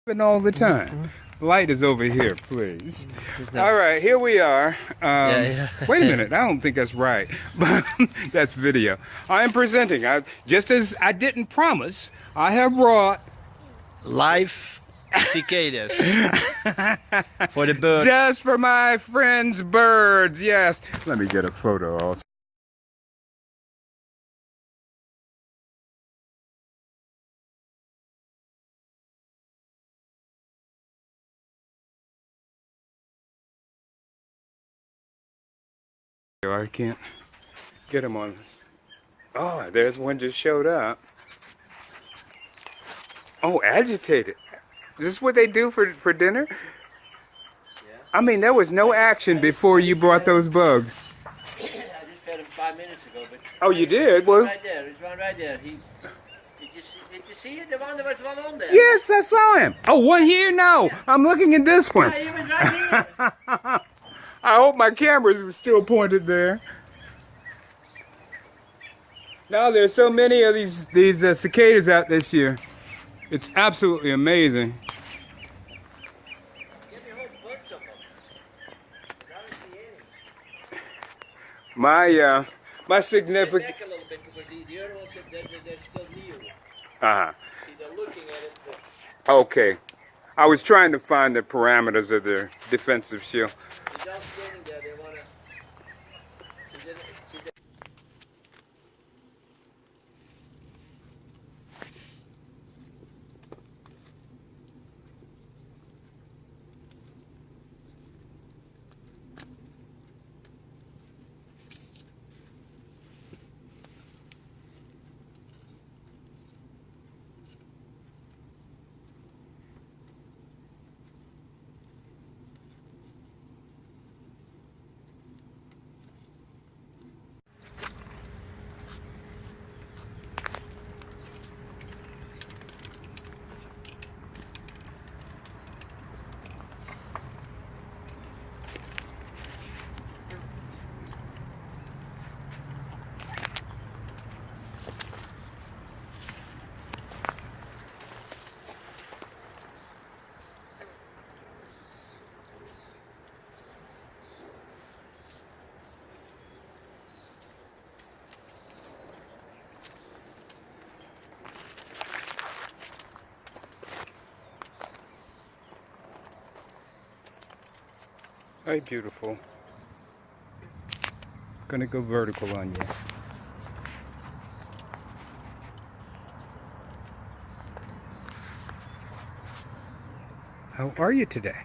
All the time. Light is over here, please. All right, here we are. Wait a minute, I don't think that's right, but that's video. I am presenting. Just as I didn't promise, I have brought live cicadas for the birds. Just for my friends, birds. Yes. Let me get a photo also. I can't get him on. Oh, there's one just showed up. Oh, agitated. Is this what they do for dinner? Yeah. I mean, there was no action before you brought those bugs. I just fed him 5 minutes ago. But oh, you did? Well, right there. There's one right there. Did you see it? There was one on there. Yes, I saw him. Oh, one here? No. Yeah. I'm looking at this one. Yeah, he was right here. I hope my camera is still pointed there. Now there's so many of these cicadas out this year. It's absolutely amazing. Give me a whole bunch of them. I don't see any. My significant. Back a little bit because the other ones they're still near. See, they're looking at it. But... Okay. I was trying to find the parameters of their defensive shield. They're just sitting there. They want to. See that. Very beautiful. Gonna go vertical on you. How are you today?